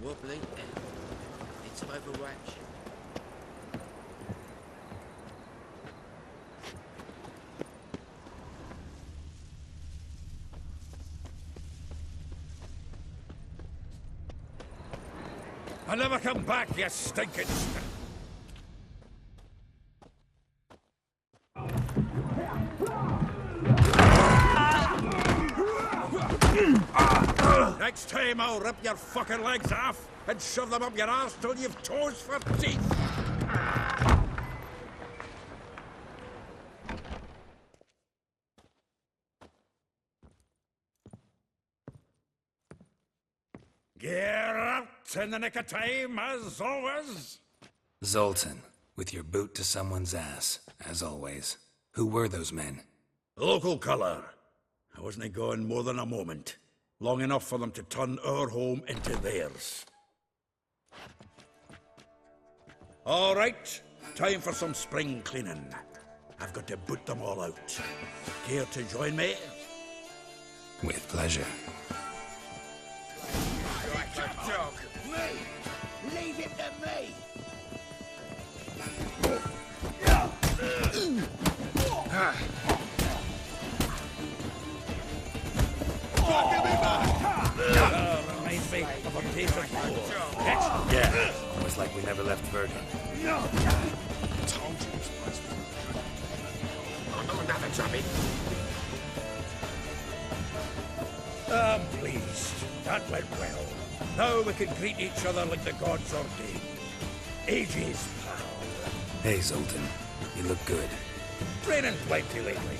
wobbly end. It's overwatch. I'll never come back, you stinking Next time I'll rip your fucking legs off and shove them up your arse till you've toes for teeth. Get out in the nick of time, as always. Zoltan, with your boot to someone's ass, as always. Who were those men? Local colour. I wasn't gone more than a moment. Long enough for them to turn our home into theirs. All right, time for some spring cleaning. I've got to boot them all out. Care to join me? With pleasure. Dog. Me! Leave him to me! Reminds me of a piece of war. Yeah, almost like we never left Bergen. Told you this place was good. Oh, another drubbing. I'm pleased. That went well. Now we can greet each other like the gods ordained. Ages, pal. Hey, Zoltan. You look good. Training plenty lately.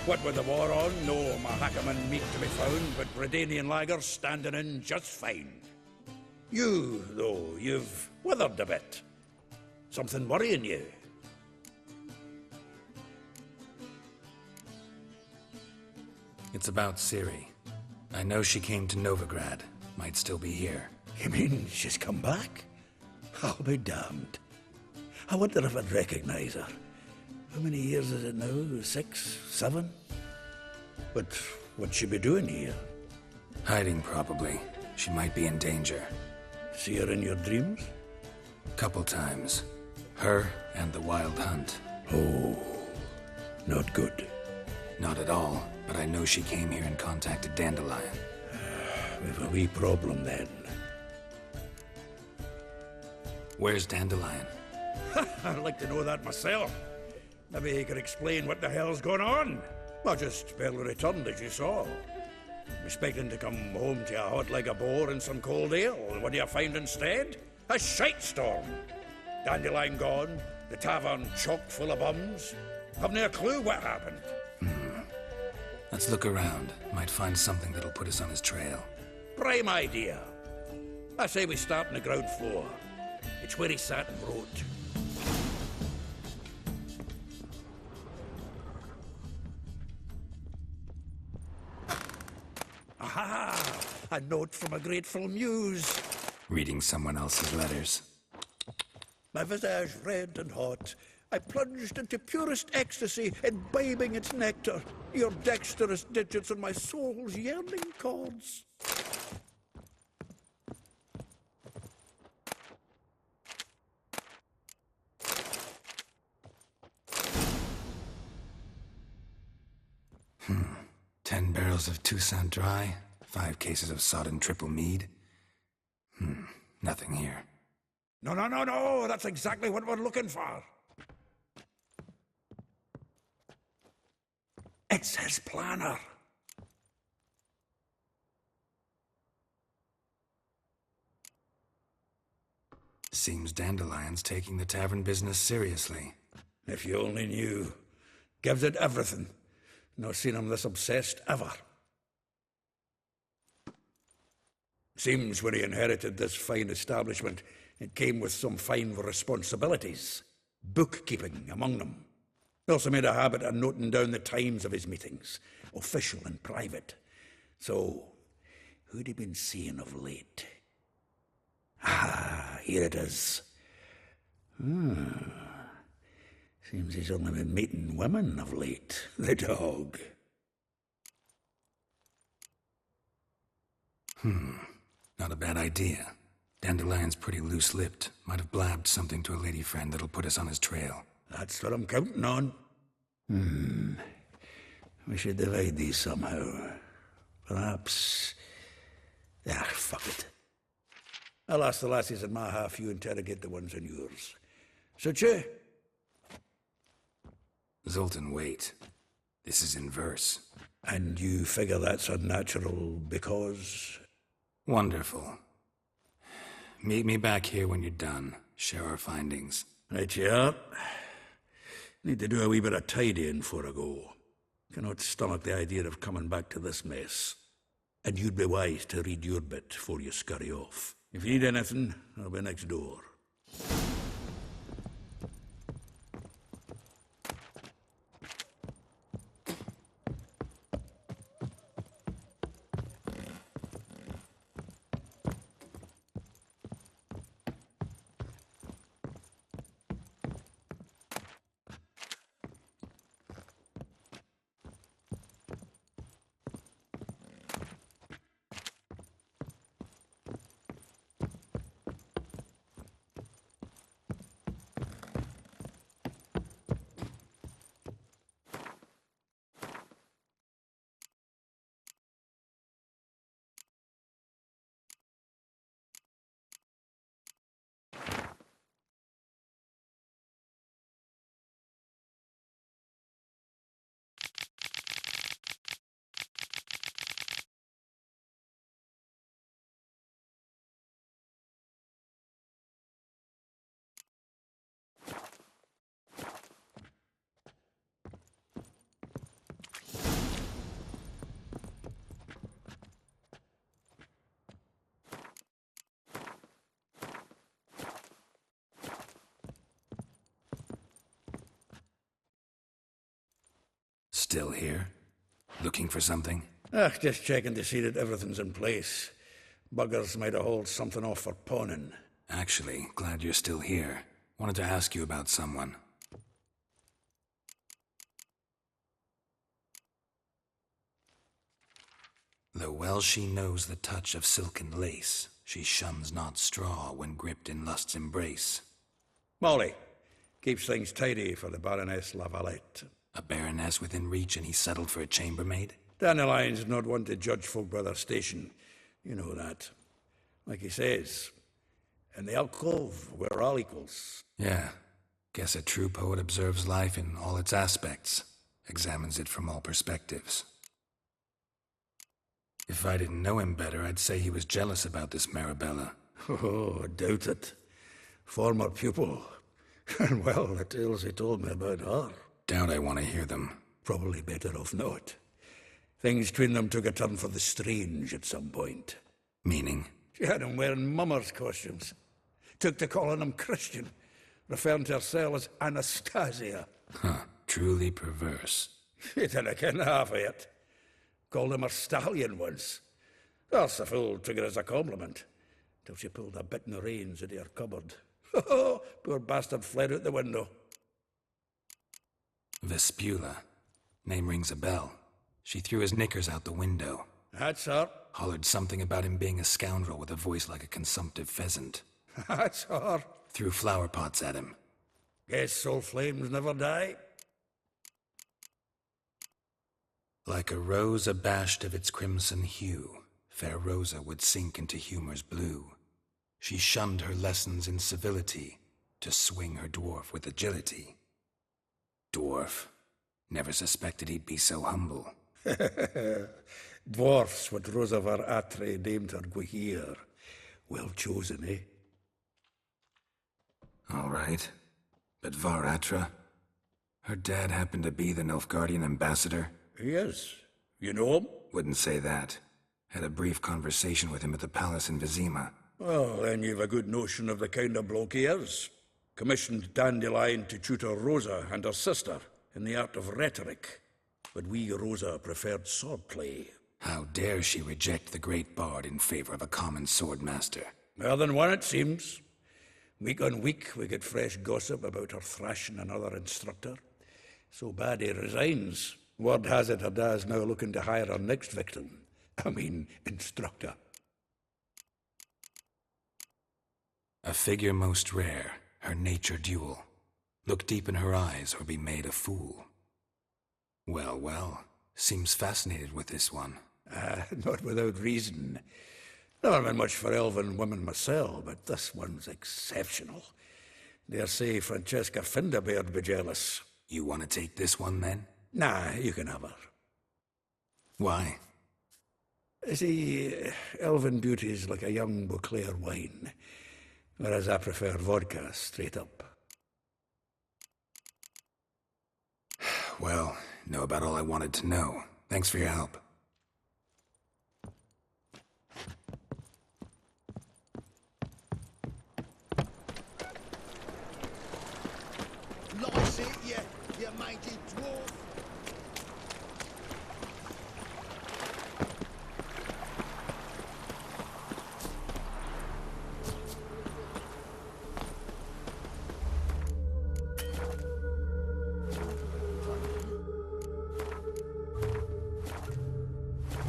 What with the war on, no Mahakaman meat to be found, but Bredanian lagers standing in just fine. You, though, you've withered a bit. Something worrying you? It's about Ciri. I know she came to Novigrad. Might still be here. You mean she's come back? I'll be damned. I wonder if I'd recognize her. How many years is it now? 6, 7? But what'd she be doing here? Hiding, probably. She might be in danger. See her in your dreams? Couple times. Her and the Wild Hunt. Oh, not good. Not at all, but I know she came here and contacted Dandelion. We've a wee problem then. Where's Dandelion? I'd like to know that myself. Maybe he could explain what the hell's going on. I just barely returned, as you saw. Expecting to come home to a hot leg of boar and some cold ale. What do you find instead? A shite storm. Dandelion gone, the tavern chock full of bums. Haven't a clue what happened. Let's look around. Might find something that'll put us on his trail. Prime idea. I say we start on the ground floor. It's where he sat and wrote. Aha! A note from a grateful muse. Reading someone else's letters. My visage red and hot, I plunged into purest ecstasy, imbibing its nectar, your dexterous digits on my soul's yearning chords. Hmm. 10 barrels of Toussaint Dry, 5 cases of sodden triple mead. Nothing here. No, that's exactly what we're looking for. It's his planner. Seems Dandelion's taking the tavern business seriously. If you only knew. Gives it everything. Not seen him this obsessed ever. Seems when he inherited this fine establishment, it came with some fine responsibilities. Bookkeeping among them. He also made a habit of noting down the times of his meetings, official and private. So, who'd he been seeing of late? Ah, here it is. Seems he's only been meeting women of late, the dog. Not a bad idea. Dandelion's pretty loose-lipped. Might have blabbed something to a lady friend that'll put us on his trail. That's what I'm counting on. We should divide these somehow. Perhaps... fuck it. I'll ask the lassies in my half, you interrogate the ones in yours. Suit you? Zoltan, wait. This is in verse. And you figure that's unnatural because... Wonderful. Meet me back here when you're done. Share our findings. Right you are. Need to do a wee bit of tidying before I go. Cannot stomach the idea of coming back to this mess. And you'd be wise to read your bit before you scurry off. If you need anything, I'll be next door. Still here? Looking for something? Just checking to see that everything's in place. Buggers might have hauled something off for pawning. Actually, glad you're still here. Wanted to ask you about someone. Though well she knows the touch of silken lace, she shuns not straw when gripped in lust's embrace. Molly. Keeps things tidy for the Baroness Lavalette. A baroness within reach and he settled for a chambermaid? Dandelion's not one to judge folk by their station. You know that. Like he says, in the alcove, we're all equals. Yeah. Guess a true poet observes life in all its aspects, examines it from all perspectives. If I didn't know him better, I'd say he was jealous about this Marabella. Oh, doubt it. Former pupil. And well, the tales he told me about her. Doubt I want to hear them. Probably better off not. Things between them took a turn for the strange at some point. Meaning? She had him wearing mummers' costumes. Took to calling him Christian, referring to herself as Anastasia. Huh, truly perverse. She didn't ken half of it. Called him her stallion once. That's a fool took it as a compliment, till she pulled a bit in the reins into her cupboard. Poor bastard fled out the window. Vespula. Name rings a bell. She threw his knickers out the window. That's her. Hollered something about him being a scoundrel with a voice like a consumptive pheasant. That's her. Threw flower pots at him. Guess soul flames never die. Like a rose abashed of its crimson hue, fair Rosa would sink into humor's blue. She shunned her lessons in civility, to swing her dwarf with agility. Dwarf. Never suspected he'd be so humble. Dwarfs what Rosa var Atre named her Guahir. Well chosen, eh? All right. But Var Atra? Her dad happened to be the Nilfgaardian ambassador? He is. You know him? Wouldn't say that. Had a brief conversation with him at the palace in Vizima. Well, then you've a good notion of the kind of bloke he is. Commissioned Dandelion to tutor Rosa and her sister in the art of rhetoric. But we Rosa preferred swordplay. How dare she reject the great bard in favor of a common swordmaster? More than one, it seems. Week on week, we get fresh gossip about her thrashing another instructor. So bad he resigns. Word has it her dad's now looking to hire her next victim. I mean, instructor. A figure most rare, her nature dual. Look deep in her eyes or be made a fool. Well, well, seems fascinated with this one. Not without reason. Never been much for elven women myself, but this one's exceptional. Dare say Francesca Finderbeard'd be jealous. You want to take this one, then? Nah, you can have her. Why? See, elven beauty's like a young Beauclair wine, whereas I prefer vodka straight up. Well, know about all I wanted to know. Thanks for your help. Lice it, you mangy dwarf.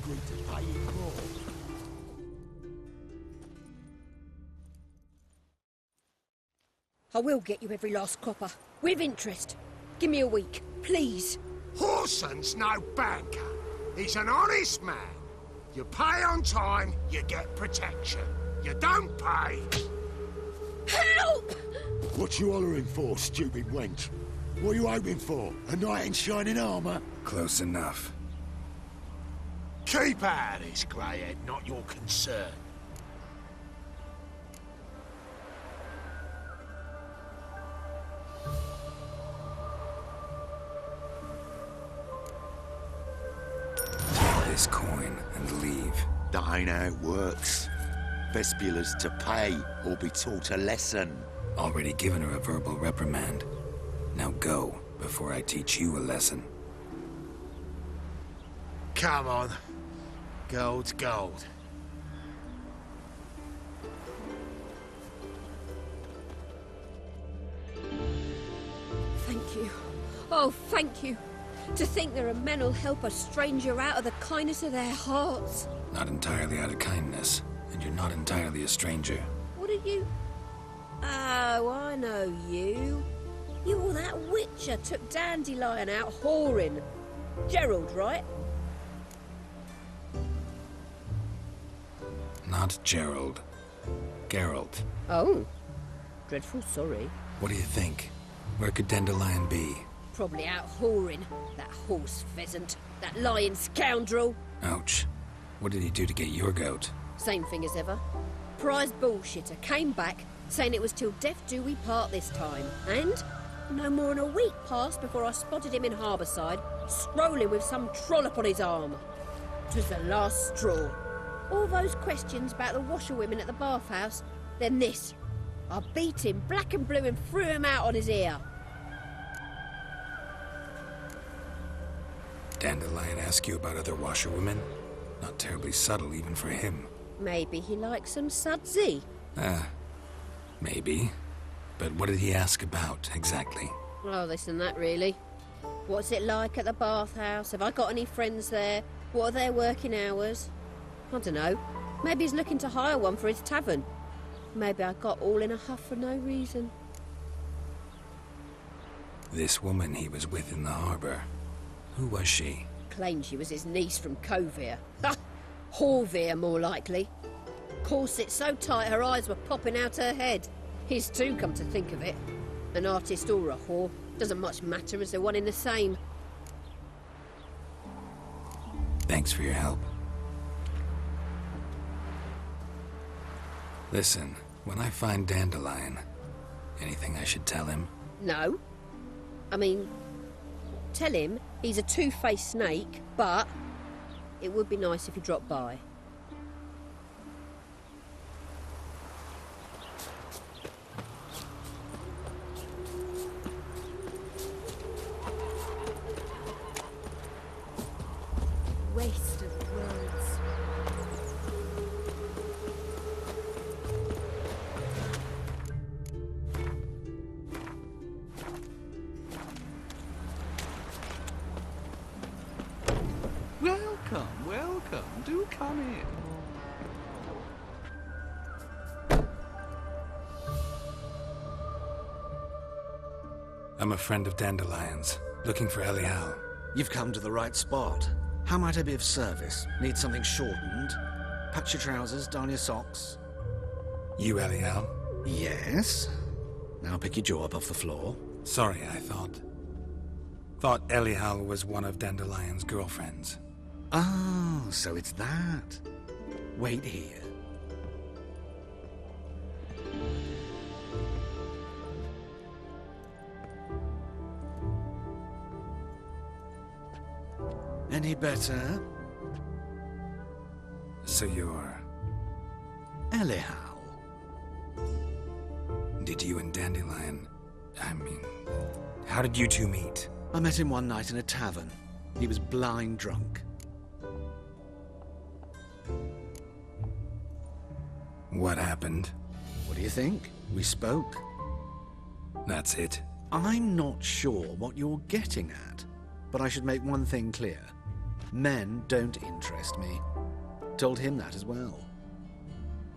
Agreed to pay you more. I will get you every last copper, with interest. Give me a week, please. Horson's no banker. He's an honest man. You pay on time, you get protection. You don't pay. Help! What you hollering for, stupid wench? What are you hoping for? A knight in shining armour? Close enough. Keep out of this, greyhead, not your concern. Take this coin and leave. That ain't how it works. Vespula's to pay or be taught a lesson. Already given her a verbal reprimand. Now go, before I teach you a lesson. Come on. Gold's gold. Thank you. Oh, thank you. To think there are men who'll help a stranger out of the kindness of their hearts. Not entirely out of kindness, and you're not entirely a stranger. What are you? Oh, I know you. You were that witcher took Dandelion out whoring. Gerald, right? Not Gerald. Geralt. Oh. Dreadful sorry. What do you think? Where could Dandelion be? Probably out whoring. That horse pheasant. That lying scoundrel. Ouch. What did he do to get your goat? Same thing as ever. Prize bullshitter came back, saying it was till death do we part this time. And no more than a week passed before I spotted him in Harbourside, strolling with some trollop on his arm. 'Twas the last straw. All those questions about the washerwomen at the bathhouse, then this. I beat him black and blue and threw him out on his ear. Dandelion ask you about other washerwomen? Not terribly subtle even for him. Maybe he likes some sudsy. Maybe. But what did he ask about, exactly? Oh, this and that, really. What's it like at the bathhouse? Have I got any friends there? What are their working hours? I don't know. Maybe he's looking to hire one for his tavern. Maybe I got all in a huff for no reason. This woman he was with in the harbour. Who was she? Claimed she was his niece from Kovir. Ha! Horvir, more likely. Corset so tight her eyes were popping out her head. His too, come to think of it. An artist or a whore. Doesn't much matter as they're one in the same. Thanks for your help. Listen, when I find Dandelion, anything I should tell him? No. I mean, tell him he's a two-faced snake, but it would be nice if he dropped by. Waste of words. Welcome, welcome. Do come in. I'm a friend of Dandelion's, looking for Elial. You've come to the right spot. How might I be of service? Need something shortened? Patch your trousers, darn your socks. You Elial? Yes? Now pick your jaw up off the floor. Sorry, I thought Elial was one of Dandelion's girlfriends. Oh, so it's that. Wait here. Any better? So you're... Elial. Did you and Dandelion... how did you two meet? I met him one night in a tavern. He was blind drunk. What happened? What do you think? We spoke. That's it? I'm not sure what you're getting at, but I should make one thing clear. Men don't interest me. Told him that as well.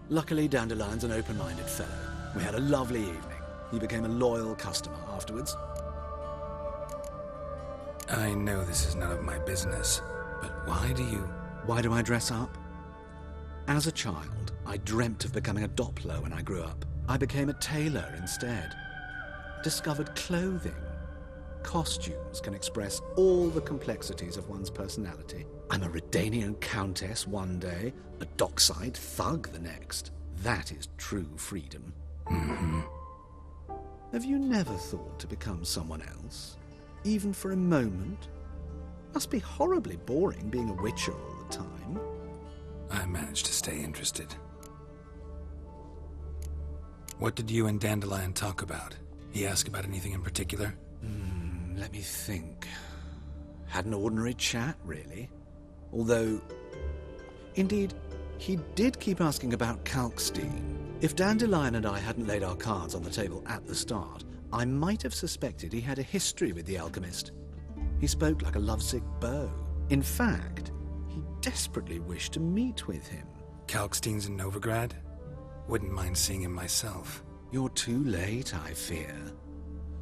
Luckily, Dandelion's an open-minded fellow. We had a lovely evening. He became a loyal customer afterwards. I know this is none of my business, but why do I dress up? As a child, I dreamt of becoming a Doppler when I grew up. I became a tailor instead. Discovered clothing. Costumes can express all the complexities of one's personality. I'm a Redanian countess one day, a dockside thug the next. That is true freedom. Mm-hmm. Have you never thought to become someone else? Even for a moment? Must be horribly boring being a witcher all the time. I managed to stay interested. What did you and Dandelion talk about? He asked about anything in particular? Let me think. Had an ordinary chat, really. Although, indeed, he did keep asking about Kalkstein. If Dandelion and I hadn't laid our cards on the table at the start, I might have suspected he had a history with the alchemist. He spoke like a lovesick beau. In fact, he desperately wished to meet with him. Kalkstein's in Novigrad? Wouldn't mind seeing him myself. You're too late, I fear.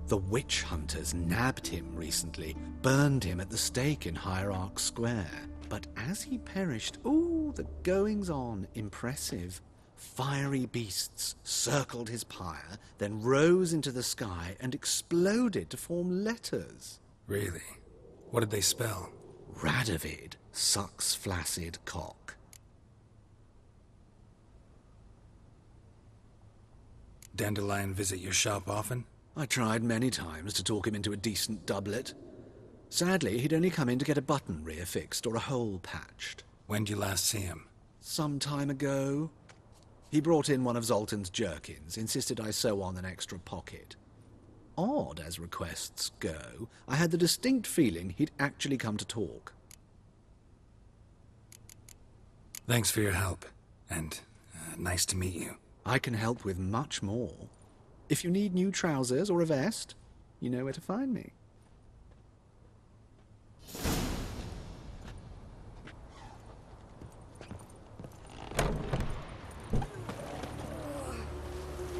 The witch hunters nabbed him recently, burned him at the stake in Hierarch Square. But as he perished, the goings-on, impressive. Fiery beasts circled his pyre, then rose into the sky and exploded to form letters. Really? What did they spell? Radovid sucks flaccid cock. Dandelion visit your shop often? I tried many times to talk him into a decent doublet. Sadly, he'd only come in to get a button reaffixed or a hole patched. When'd you last see him? Some time ago. He brought in one of Zoltan's jerkins, insisted I sew on an extra pocket. Odd as requests go, I had the distinct feeling he'd actually come to talk. Thanks for your help, and nice to meet you. I can help with much more. If you need new trousers or a vest, you know where to find me.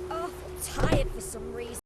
Oh, tired for some reason.